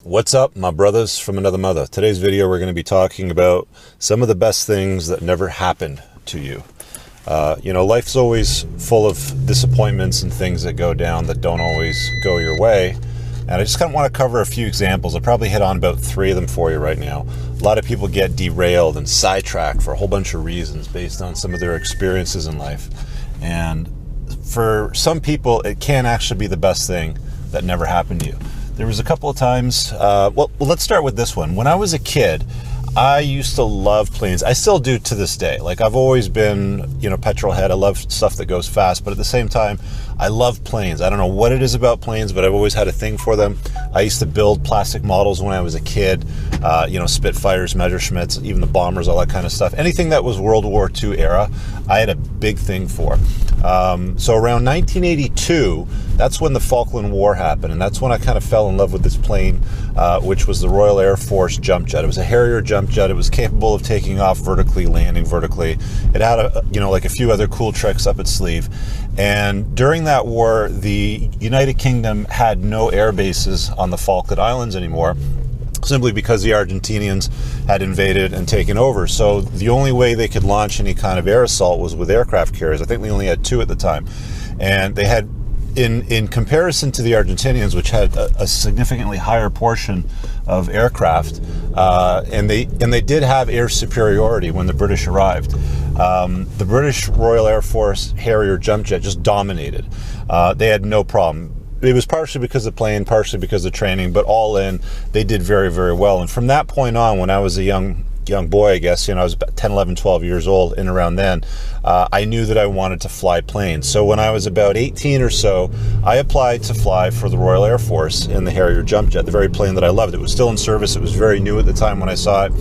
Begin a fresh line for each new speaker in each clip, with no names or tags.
What's up, my brothers from another mother? Today's video we're going to be talking about some of the best things that never happened to you. Life's always full of disappointments and things that go down that don't always go your way. And I just kind of want to cover a few examples. I'll probably hit on about 3 of them for you right now. A lot of people get derailed and sidetracked for a whole bunch of reasons based on some of their experiences in life. And for some people, it can actually be the best thing that never happened to you. There was a couple of times, well, let's start with this one. When I was a kid, I used to love planes. I still do to this day. Like, I've always been, petrol head. I love stuff that goes fast, but at the same time, I love planes. I don't know what it is about planes, but I've always had a thing for them. I used to build plastic models when I was a kid, Spitfires, Messerschmitts, even the bombers, all that kind of stuff. Anything that was World War II era, I had a big thing for. So around 1982, that's when the Falkland War happened, and that's when I kind of fell in love with this plane, which was the Royal Air Force jump jet. It was a Harrier jump jet. It was capable of taking off vertically, landing vertically. It had a few other cool tricks up its sleeve. And during that war, the United Kingdom had no air bases on the Falkland Islands anymore, simply because the Argentinians had invaded and taken over. So the only way they could launch any kind of air assault was with aircraft carriers. I think they only had 2 at the time. And they had, in comparison to the Argentinians, which had a significantly higher portion of aircraft, and they did have air superiority when the British arrived. The British Royal Air Force Harrier jump jet just dominated. They had no problem. It was partially because of the plane, partially because of training, but all in, they did very, very well. And from that point on, when I was a young boy, I guess, I was about 10, 11, 12 years old, and around then, I knew that I wanted to fly planes. So when I was about 18 or so, I applied to fly for the Royal Air Force in the Harrier jump jet, the very plane that I loved. It was still in service. It was very new at the time when I saw it.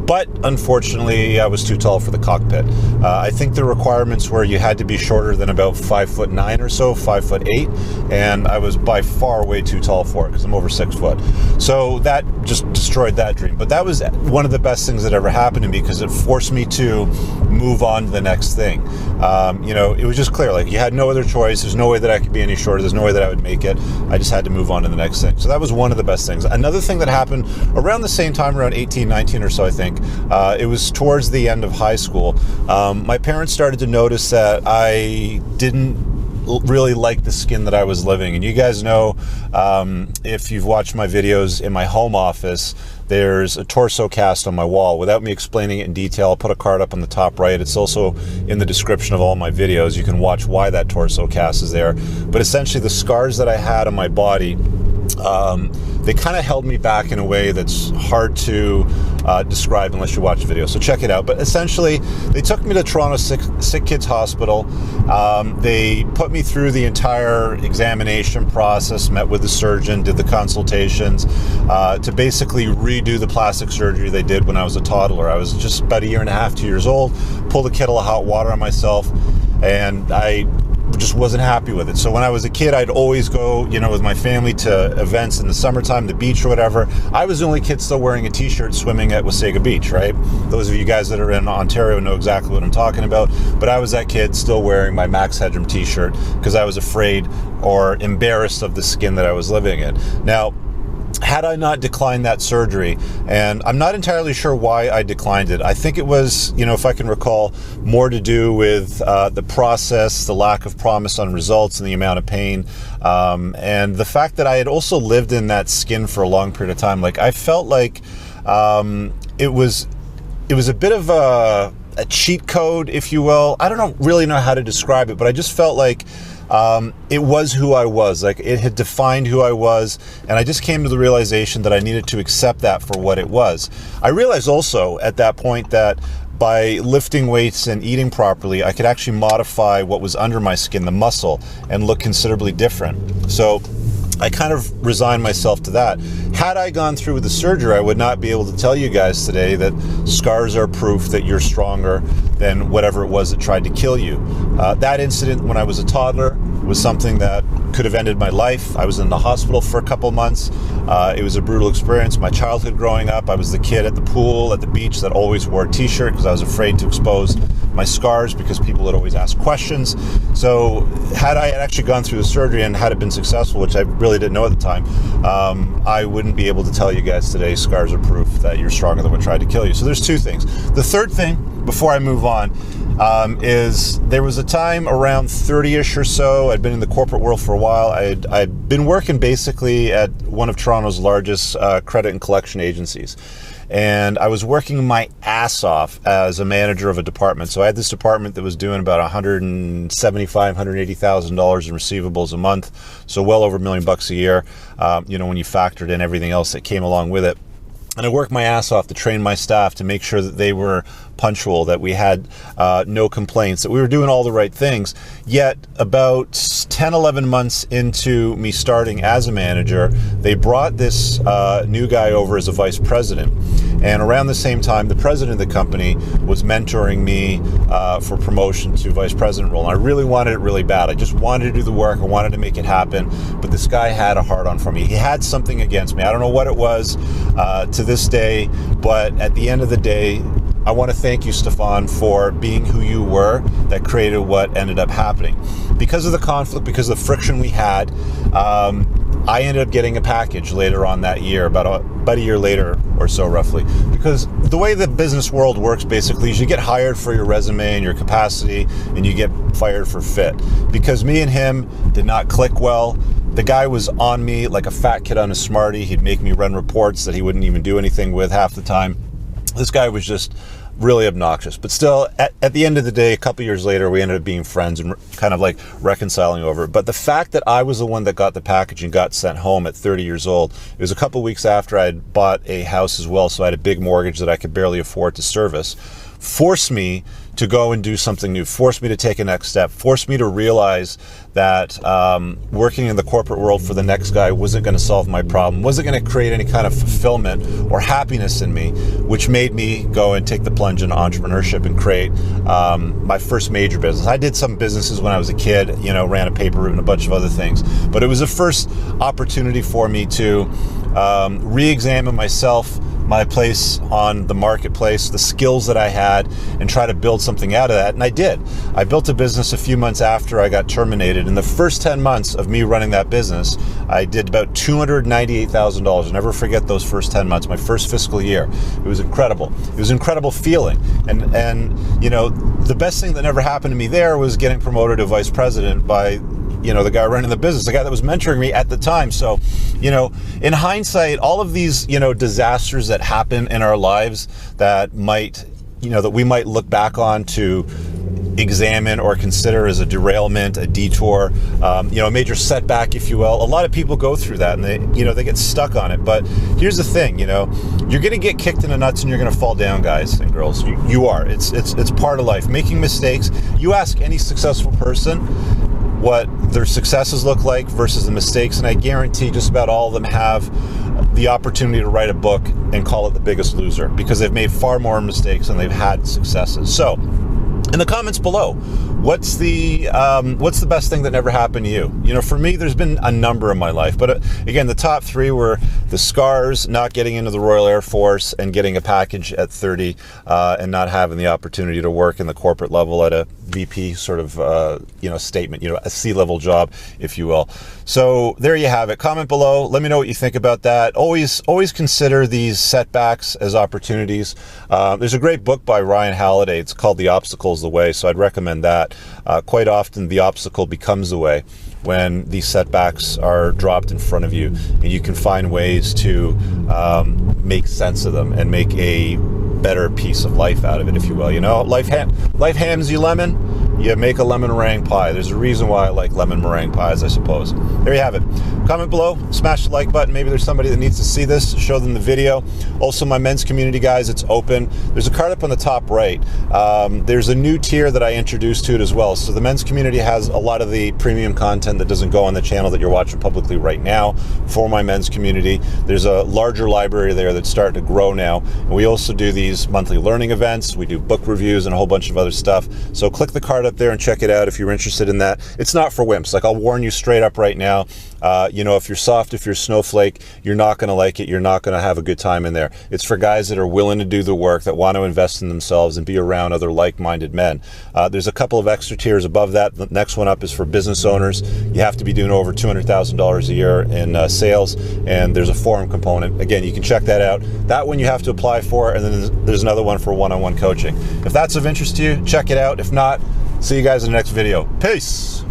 But unfortunately, I was too tall for the cockpit. I think the requirements were you had to be shorter than about 5'9" or so, 5'8", and I was by far way too tall for it because I'm over 6 foot. So that just destroyed that dream. But that was one of the best things that ever happened to me because it forced me to move on to the next thing. It was just clear, like, you had no other choice. There's no way that I could be any shorter. There's no way that I would make it. I just had to move on to the next thing. So that was one of the best things. Another thing that happened around the same time, around 18, 19 or so, I think, it was towards the end of high school. My parents started to notice that I didn't really like the skin that I was living. And you guys know, if you've watched my videos in my home office, there's a torso cast on my wall. Without me explaining it in detail, I'll put a card up on the top right. It's also in the description of all my videos. You can watch why that torso cast is there. But essentially, the scars that I had on my body, they kind of held me back in a way that's hard to describe unless you watch the video. So check it out. But essentially, they took me to Toronto Sick Kids Hospital. They put me through the entire examination process, met with the surgeon, did the consultations to basically redo the plastic surgery they did when I was a toddler. I was just about 1.5 years, 2 years old, pulled a kettle of hot water on myself, and I just wasn't happy with it. So when I was a kid, I'd always go, with my family to events in the summertime, the beach or whatever. I was the only kid still wearing a t-shirt swimming at Wasaga Beach, right? Those of you guys that are in Ontario know exactly what I'm talking about. But I was that kid still wearing my Max Headroom t-shirt because I was afraid or embarrassed of the skin that I was living in. Now, had I not declined that surgery, and I'm not entirely sure why I declined it. I think it was, if I can recall, more to do with the process, the lack of promise on results, and the amount of pain, and the fact that I had also lived in that skin for a long period of time. Like, I felt like it was a bit of a cheat code, if you will. I don't really know how to describe it, but I just felt like it was who I was. Like, it had defined who I was, and I just came to the realization that I needed to accept that for what it was. I realized also at that point that by lifting weights and eating properly, I could actually modify what was under my skin, the muscle, and look considerably different. So I kind of resigned myself to that. Had I gone through with the surgery, I would not be able to tell you guys today that scars are proof that you're stronger than whatever it was that tried to kill you. That incident when I was a toddler, was something that could have ended my life. I was in the hospital for a couple months. It was a brutal experience. My childhood growing up, I was the kid at the pool, at the beach that always wore a t-shirt because I was afraid to expose my scars because people would always ask questions. So had I actually gone through the surgery and had it been successful, which I really didn't know at the time, I wouldn't be able to tell you guys today scars are proof that you're stronger than what tried to kill you. So there's two things. The third thing, before I move on, is there was a time around 30-ish or so. I'd been in the corporate world for a while. I'd been working basically at one of Toronto's largest credit and collection agencies. And I was working my ass off as a manager of a department. So I had this department that was doing about $175,000, $180,000 in receivables a month. So well over $1 million a year, when you factored in everything else that came along with it. And I worked my ass off to train my staff to make sure that they were punctual, that we had no complaints, that we were doing all the right things. Yet about 10, 11 months into me starting as a manager, they brought this new guy over as a vice president. And around the same time, the president of the company was mentoring me for promotion to vice president role. And I really wanted it really bad. I just wanted to do the work. I wanted to make it happen. But this guy had a hard on for me. He had something against me. I don't know what it was to this day, but at the end of the day, I want to thank you, Stefan, for being who you were that created what ended up happening. Because of the conflict, because of the friction we had, I ended up getting a package later on that year, about a year later or so roughly. Because the way the business world works basically is you get hired for your resume and your capacity, and you get fired for fit. Because me and him did not click well. The guy was on me like a fat kid on a Smartie. He'd make me run reports that he wouldn't even do anything with half the time. This guy was just really obnoxious. But still, at the end of the day, a couple years later, we ended up being friends and kind of like reconciling over it. But the fact that I was the one that got the package and got sent home at 30 years old, it was a couple weeks after I had bought a house as well, so I had a big mortgage that I could barely afford to service, forced me to go and do something new, forced me to take a next step, forced me to realize that working in the corporate world for the next guy wasn't going to solve my problem, wasn't going to create any kind of fulfillment or happiness in me, which made me go and take the plunge into entrepreneurship and create my first major business. I did some businesses when I was a kid, ran a paper route and a bunch of other things, but it was the first opportunity for me to re-examine myself, my place on the marketplace, the skills that I had, and try to build something out of that. And I did. I built a business a few months after I got terminated. In the first 10 months of me running that business, I did about $298,000. I'll never forget those first 10 months, my first fiscal year. It was incredible. It was an incredible feeling. And the best thing that never happened to me there was getting promoted to vice president by the guy running the business, the guy that was mentoring me at the time. So, in hindsight, all of these, disasters that happen in our lives that might, that we might look back on to examine or consider as a derailment, a detour, a major setback, if you will. A lot of people go through that and they get stuck on it. But here's the thing, you're going to get kicked in the nuts and you're going to fall down, guys and girls. You are. It's part of life. Making mistakes. You ask any successful person what their successes look like versus the mistakes, and I guarantee just about all of them have the opportunity to write a book and call it The Biggest Loser, because they've made far more mistakes than they've had successes. So in the comments below, what's the best thing that never happened to you? For me, there's been a number in my life, but again, the top three were the scars, not getting into the Royal Air Force, and getting a package at 30, and not having the opportunity to work in the corporate level at a VP sort of statement, a C-level job, if you will. So there you have it. Comment below. Let me know what you think about that. Always consider these setbacks as opportunities. There's a great book by Ryan Halliday. It's called The Obstacle is the Way, so I'd recommend that. Quite often, the obstacle becomes the way when these setbacks are dropped in front of you, and you can find ways to make sense of them and make a better piece of life out of it, if you will. Life hands you lemon, you make a lemon meringue pie. There's a reason why I like lemon meringue pies, I suppose. There you have it. Comment below, smash the like button. Maybe there's somebody that needs to see this, show them the video. Also, my men's community, guys, it's open. There's a card up on the top right. There's a new tier that I introduced to it as well. So the men's community has a lot of the premium content that doesn't go on the channel that you're watching publicly right now for my men's community. There's a larger library there that's starting to grow now. And we also do these monthly learning events. We do book reviews and a whole bunch of other stuff. So click the card up there and check it out if you're interested in that. It's not for wimps. Like, I'll warn you straight up right now. You know, if you're soft, if you're a snowflake, you're not going to like it. You're not going to have a good time in there. It's for guys that are willing to do the work, that want to invest in themselves and be around other like-minded men. There's a couple of extra tiers above that. The next one up is for business owners. You have to be doing over $200,000 a year in sales, and there's a forum component. Again, you can check that out. That one you have to apply for, and then there's another one for one-on-one coaching. If that's of interest to you, check it out. If not, see you guys in the next video. Peace!